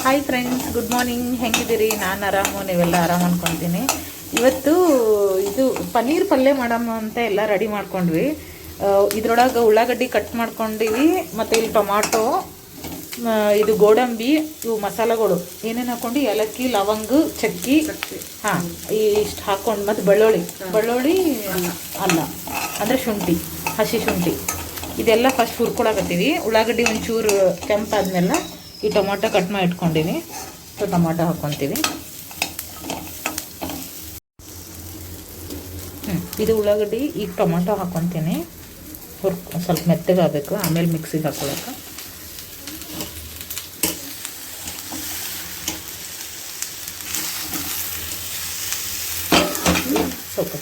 Hi friends, good morning. ಹೆಂಗಿದ್ದೀರಿ? ನಾನು ಆರಾಮು, ನೀವೆಲ್ಲ ಆರಾಮ್ ಅನ್ಕೊತೀನಿ. ಇವತ್ತು ಇದು ಪನ್ನೀರ್ ಪಲ್ಯ ಮಾಡಮ್ಮ ಅಂತ ಎಲ್ಲ ರೆಡಿ ಮಾಡ್ಕೊಂಡ್ವಿ. ಇದ್ರೊಳಗೆ ಉಳ್ಳಾಗಡ್ಡಿ ಕಟ್ ಮಾಡ್ಕೊಂಡಿವಿ, ಮತ್ತು ಇಲ್ಲಿ ಟೊಮಾಟೊ, ಇದು ಗೋಡಂಬಿ, ಇವು ಮಸಾಲೆಗಳು ಏನೇನು ಹಾಕ್ಕೊಂಡು ಏಲಕ್ಕಿ, ಲವಂಗ, ಚಕ್ಕಿ, ಹಾಂ ಇಷ್ಟು ಹಾಕ್ಕೊಂಡು, ಮತ್ತು ಬೆಳ್ಳುಳ್ಳಿ ಅಲ್ಲ ಅಂದರೆ ಶುಂಠಿ, ಹಸಿ ಶುಂಠಿ, ಇದೆಲ್ಲ ಫಸ್ಟ್ ಹುರ್ಕೊಳಕತ್ತೀವಿ. ಉಳ್ಳಾಗಡ್ಡಿ ಒಂಚೂರು ಕೆಂಪಾದ್ಮೇಲೆ ಈ ಟೊಮಾಟೊ ಕಟ್ ಮಾಡಿ ಇಟ್ಕೊಂಡಿನಿ. So tomato ಹಾಕ್ಕೊತೀವಿ. ಇದು ಉಳ್ಳಾಗಡ್ಡಿ, ಈಗ ಟೊಮಾಟೊ ಹಾಕ್ಕೊತೀನಿ. ಸ್ವಲ್ಪ ಮೆತ್ತಗಾಗಬೇಕು, ಆಮೇಲೆ ಮಿಕ್ಸಿಗೆ ಹಾಕ್ಕೊಳಕ್ಕೆ. ಸ್ವಲ್ಪ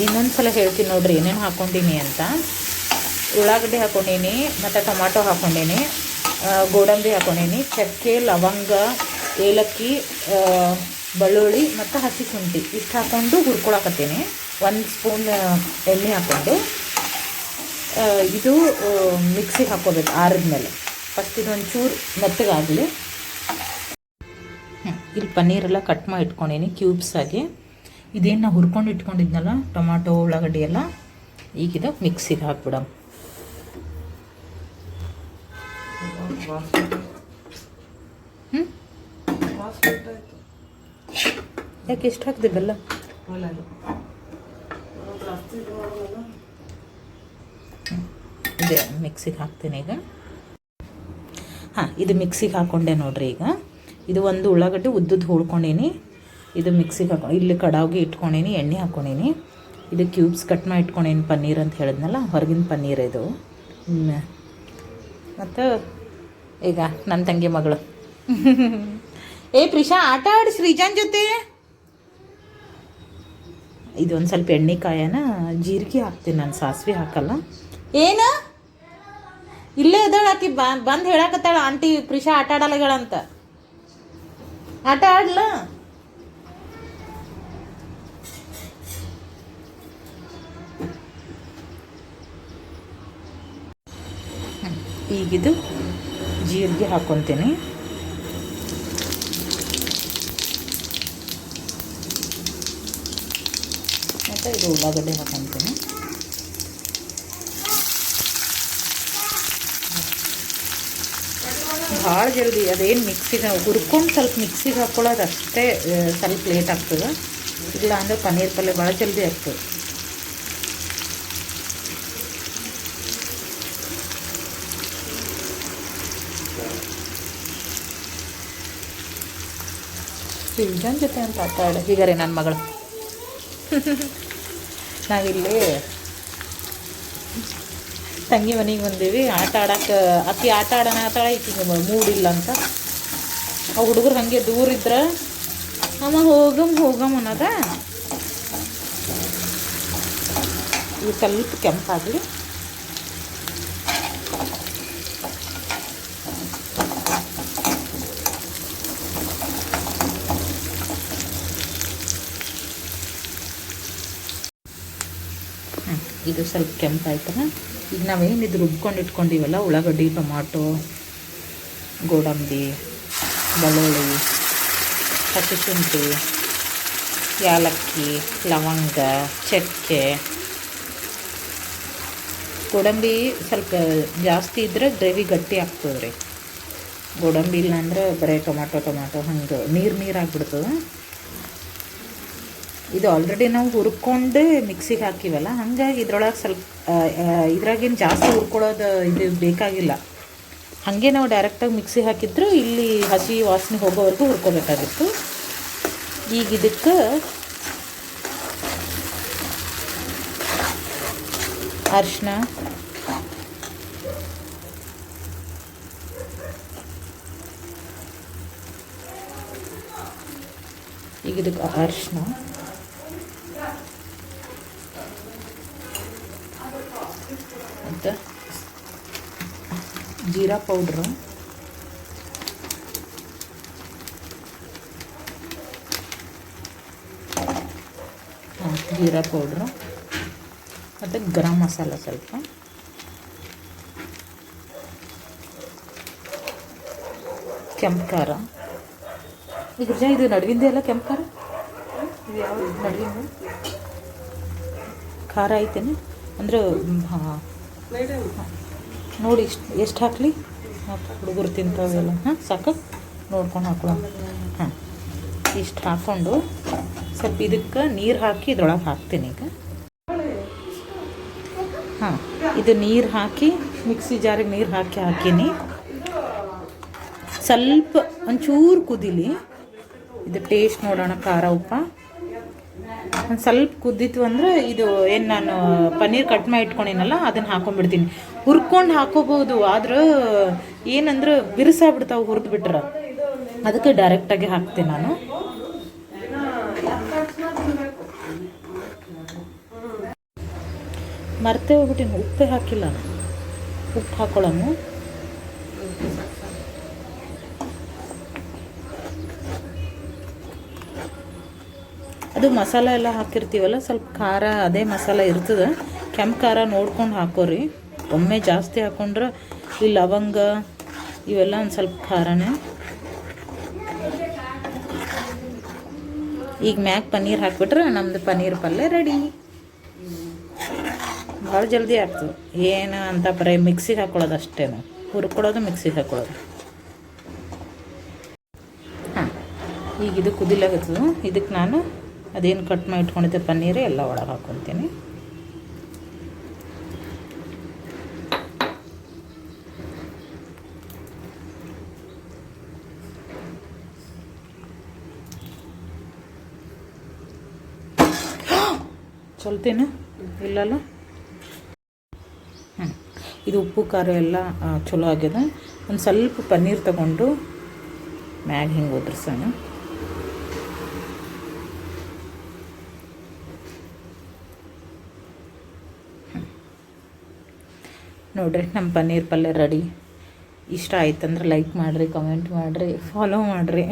ಇನ್ನೊಂದು ಸಲ ಹೇಳ್ತೀನಿ ನೋಡ್ರಿ ಏನೇನು ಹಾಕ್ಕೊಂಡೀನಿ ಅಂತ. ಉಳ್ಳಾಗಡ್ಡಿ ಹಾಕ್ಕೊಂಡೀನಿ, ಮತ್ತು ಟೊಮಾಟೊ ಹಾಕ್ಕೊಂಡೀನಿ, ಗೋಡಂಬಿ ಹಾಕ್ಕೊಂಡೀನಿ, ಚಕ್ಕೆ, ಲವಂಗ, ಏಲಕ್ಕಿ, ಬೆಳ್ಳುಳ್ಳಿ ಮತ್ತು ಹಸಿ ಶುಂಠಿ ಇಷ್ಟು ಹಾಕ್ಕೊಂಡು ಹುರ್ಕೊಳಕತ್ತೀನಿ. 1 ಸ್ಪೂನ್ ಎಣ್ಣೆ ಹಾಕ್ಕೊಂಡು ಇದು ಮಿಕ್ಸಿಗೆ ಹಾಕ್ಕೋಬೇಕು ಆರಿದ್ಮೇಲೆ. ಫಸ್ಟ್ ಇದೊಂದು ಚೂರು ಮೆತ್ತಗಾಗಲಿ. ಇಲ್ಲಿ ಪನ್ನೀರೆಲ್ಲ ಕಟ್ ಮಾಡಿ ಇಟ್ಕೊಂಡೀನಿ ಕ್ಯೂಬ್ಸ್ ಆಗಿ. ಇದೇನು ನಾವು ಹುರ್ಕೊಂಡು ಇಟ್ಕೊಂಡಿದ್ನಲ್ಲ ಟೊಮಾಟೊ, ಉಳ್ಳಾಗಡ್ಡಿ ಎಲ್ಲ, ಈಗಿದ ಮಿಕ್ಸಿಗೆ ಹಾಕ್ಬಿಡಮ್. ಯಾಕೆ ಎಷ್ಟು ಹಾಕ್ದೆ ಬೆಲ್ಲ? ಇದೆ ಮಿಕ್ಸಿಗೆ ಹಾಕ್ತೀನಿ ಈಗ. ಹಾಂ, ಇದು ಮಿಕ್ಸಿಗೆ ಹಾಕ್ಕೊಂಡೆ ನೋಡ್ರಿ. ಈಗ ಇದು ಒಂದು ಉಳ್ಳಾಗಡ್ಡಿ ಉದ್ದುದ್ದು ಹುಳ್ಕೊಂಡೀನಿ. ಇದು ಮಿಕ್ಸಿಗೆ ಹಾಕೊಂಡು ಇಲ್ಲಿ ಕಡಾವಿಗೆ ಇಟ್ಕೊಂಡೀನಿ, ಎಣ್ಣೆ ಹಾಕ್ಕೊಂಡೀನಿ. ಇದು ಕ್ಯೂಬ್ಸ್ ಕಟ್ ಮಾಡಿ ಇಟ್ಕೊಂಡೀನಿ ಪನ್ನೀರ್ ಅಂತ ಹೇಳಿದ್ನಲ್ಲ, ಹೊರಗಿನ ಪನ್ನೀರ್ ಇದು. ಮತ್ತು ಈಗ ನನ್ನ ತಂಗಿ ಮಗಳು ಪ್ರಿಷಾ ಆಟ ಆಡಿ ಶ್ರೀಜಾನ್ ಜೊತೆ. ಇದೊಂದು ಸ್ವಲ್ಪ ಎಣ್ಣೆ ಕಾಯನ ಜೀರಿಗೆ ಹಾಕ್ತೀನಿ ನಾನು, ಸಾಸಿವೆ ಹಾಕಲ್ಲ. ಏನು ಇಲ್ಲೇ ಇದ್ದಾಳೆ ಆಕಿ, ಬಂದು ಹೇಳಕತ್ತಾಳ ಆಂಟಿ ಪ್ರಿಷಾ ಆಟ ಆಡಲ್ಲಗಳಂತ. ಆಟ ಆಡ್ಲ? ಈಗಿದು ಜೀರಿಗೆ ಹಾಕ್ಕೊತೀನಿ. ಮತ್ತು ಇದು ಉಳ್ಳಾಗಡ್ಡೆ ಹಾಕ್ಕೊತೀನಿ. ಭಾಳ ಜಲ್ದಿ ಅದೇನು ಮಿಕ್ಸಿಗೆ ಹುರ್ಕೊಂಡು ಸ್ವಲ್ಪ ಮಿಕ್ಸಿಗೆ ಹಾಕ್ಕೊಳ್ಳೋದು ಅಷ್ಟೇ ಸ್ವಲ್ಪ ಲೇಟ್ ಆಗ್ತದೆ. ಇಲ್ಲ ಅಂದರೆ ಪನ್ನೀರ್ ಪಲ್ಯ ಭಾಳ ಜಲ್ದಿ ಆಗ್ತದೆ. ಶ್ರೀಜನ್ ಜೊತೆ ಅಂತ ಆಟ ಆಡ ಹೀಗಾರೆ ನನ್ನ ಮಗಳು. ನಾವಿಲ್ಲಿ ತಂಗಿ ಮನೆಗೆ ಬಂದೀವಿ ಆಟ ಆಡಕ್ಕೆ. ಆಕಿ ಆಟ ಆಡೋಣ ಆತಾಳ, ಈಕಿಗೆ ಮೂಡಿಲ್ಲ ಅಂತ. ಆ ಹುಡುಗರು ಹಾಗೆ ದೂರ ಇದ್ರೆ ಅಮ್ಮ ಹೋಗಮ್ ಅನ್ನೋದ. ಇದು ಸ್ವಲ್ಪ ಕೆಂಪಾಗಲಿ. ಇದು ಸ್ವಲ್ಪ ಕೆಂಪಾಯ್ತಲ್ಲ. ಈಗ ನಾವೇನಿದು ರುಬ್ಕೊಂಡು ಇಟ್ಕೊಂಡಿವಲ್ಲ, ಉಳ್ಳಾಗಡ್ಡಿ, ಟೊಮಾಟೊ, ಗೋಡಂಬಿ, ಬೆಳ್ಳುಳ್ಳಿ, ಹಸಿ ಶುಂಠಿ, ಏಲಕ್ಕಿ, ಲವಂಗ, ಚಕ್ಕೆ, ಗೋಡಂಬಿ ಸ್ವಲ್ಪ ಜಾಸ್ತಿ ಇದ್ದರೆ ಗ್ರೇವಿ ಗಟ್ಟಿ ಆಗ್ತದೆ ರೀ. ಗೋಡಂಬಿ ಇಲ್ಲ ಅಂದರೆ ಬರೀ ಟೊಮಾಟೊ ಹಂಗೆ ನೀರು ಆಗಿಬಿಡ್ತದೆ. ಇದು ಆಲ್ರೆಡಿ ನಾವು ಹುರ್ಕೊಂಡು ಮಿಕ್ಸಿಗೆ ಹಾಕಿವಲ್ಲ, ಹಾಗಾಗಿ ಇದ್ರೊಳಗೆ ಸ್ವಲ್ಪ ಇದ್ರಾಗೇನು ಜಾಸ್ತಿ ಹುರ್ಕೊಳ್ಳೋದು ಇದು ಬೇಕಾಗಿಲ್ಲ. ಹಾಗೆ ನಾವು ಡೈರೆಕ್ಟಾಗಿ ಮಿಕ್ಸಿಗೆ ಹಾಕಿದ್ರೆ ಇಲ್ಲಿ ಹಸಿ ವಾಸನೆ ಹೋಗೋವರೆಗೂ ಹುರ್ಕೋಬೇಕಾಗಿತ್ತು. ಈಗ ಇದಕ್ಕೆ ಅರಿಶಿನ, ಈಗ ಇದಕ್ಕೆ ಅರಿಶಿನ, ಮತ್ತು ಜೀರಾ ಪೌಡ್ರು, ಜೀರಾ ಪೌಡ್ರು ಮತ್ತು ಗರಂ ಮಸಾಲ ಸ್ವಲ್ಪ, ಕೆಂಪು ಖಾರ. ಈಗ ಇದು ನಡುವಿಂದೆ ಎಲ್ಲ ಕೆಂಪು ಖಾರ, ಇದು ಯಾವ ನಡುವಿಂದ ಖಾರ ಐತೇನೆ ಅಂದರೆ ನೋಡಿ ಎಷ್ಟು ಹಾಕಲಿ, ಹುಡುಗರು ತಿಂತಾವೆಲ್ಲ. ಹಾಂ ಸಾಕು, ನೋಡ್ಕೊಂಡು ಹಾಕೊಳ್ಳೋ. ಹಾಂ ಇಷ್ಟು ಹಾಕ್ಕೊಂಡು ಸ್ವಲ್ಪ ಇದಕ್ಕೆ ನೀರು ಹಾಕಿ ಇದ್ರೊಳಗೆ ಹಾಕ್ತೀನಿ ಈಗ. ಹಾಂ ಇದು ನೀರು ಹಾಕಿ ಮಿಕ್ಸಿ ಜಾರಿಗೆ ನೀರು ಹಾಕೀನಿ. ಸ್ವಲ್ಪ ಒಂಚೂರು ಕುದೀಲಿ, ಇದು ಟೇಸ್ಟ್ ನೋಡೋಣ ಖಾರ ಉಪ್ಪ. ಒಂದು ಸ್ವಲ್ಪ ಕುದ್ದಿತ್ತು ಅಂದರೆ ಇದು ಏನು ನಾನು ಪನ್ನೀರ್ ಕಟ್ ಮಾಡಿ ಇಟ್ಕೊಂಡಿನಲ್ಲ ಅದನ್ನು ಹಾಕೊಂಡ್ಬಿಡ್ತೀನಿ. ಹುರ್ಕೊಂಡು ಹಾಕೋಬೋದು, ಆದ್ರೆ ಏನಂದ್ರೆ ಬಿರುಸಾಗ್ಬಿಡ್ತಾವೆ ಹುರಿದು ಬಿಟ್ರೆ, ಅದಕ್ಕೆ ಡೈರೆಕ್ಟಾಗಿ ಹಾಕ್ತೀನಿ ನಾನು. ಮರ್ತೇ ಹೋಗ್ಬಿಟ್ಟಿನಿ, ಉಪ್ಪೇ ಹಾಕಿಲ್ಲ. ಉಪ್ಪು ಹಾಕೊಳ್ಳೋಣ. ಅದು ಮಸಾಲೆ ಎಲ್ಲ ಹಾಕಿರ್ತೀವಲ್ಲ, ಸ್ವಲ್ಪ ಖಾರ ಅದೇ ಮಸಾಲೆ ಇರ್ತದೆ. ಕೆಂಪು ಖಾರ ನೋಡ್ಕೊಂಡು ಹಾಕೋರಿ. ಒಮ್ಮೆ ಜಾಸ್ತಿ ಹಾಕ್ಕೊಂಡ್ರೆ ಈ ಲವಂಗ ಇವೆಲ್ಲ ಒಂದು ಸ್ವಲ್ಪ ಖಾರನೇ. ಈಗ ಮ್ಯಾಗ ಪನ್ನೀರ್ ಹಾಕ್ಬಿಟ್ರೆ ನಮ್ಮದು ಪನ್ನೀರ್ ಪಲ್ಯ ರೆಡಿ. ಭಾಳ ಜಲ್ದಿ ಆಗ್ತದೆ, ಏನು ಅಂತ ಬರೀ ಮಿಕ್ಸಿಗೆ ಹಾಕ್ಕೊಳ್ಳೋದು ಅಷ್ಟೇ, ಹುರ್ಕೊಳ್ಳೋದು ಮಿಕ್ಸಿಗೆ ಹಾಕ್ಕೊಳ್ಳೋದು. ಹಾಂ ಈಗ ಇದು ಕುದಿಲಾಗತ್ತದು. ಇದಕ್ಕೆ ನಾನು ಅದೇನು ಕಟ್ ಮಾಡಿ ಇಟ್ಕೊಂಡಿದ್ದೆ ಪನ್ನೀರು ಎಲ್ಲ ಒಳಗೆ ಹಾಕ್ಕೊತೀನಿ. ಚಲ್ತೇನೆ ಇಲ್ಲಲ್ಲ. ಇದು ಉಪ್ಪು ಖಾರ ಎಲ್ಲ ಚಲೋ ಆಗ್ಯದ. ಒಂದು ಸ್ವಲ್ಪ ಪನ್ನೀರ್ ತಗೊಂಡು ಮ್ಯಾಗ ಹಿಂಗೆ ಉದ್ರಸೋಣ. ನೋಡಿರಿ ನಮ್ಮ ಪನ್ನೀರ್ ಪಲ್ಯ ರೆಡಿ. ಇಷ್ಟ ಆಯ್ತಂದ್ರೆ ಲೈಕ್ ಮಾಡಿರಿ, ಕಮೆಂಟ್ ಮಾಡಿರಿ, ಫಾಲೋ ಮಾಡಿರಿ.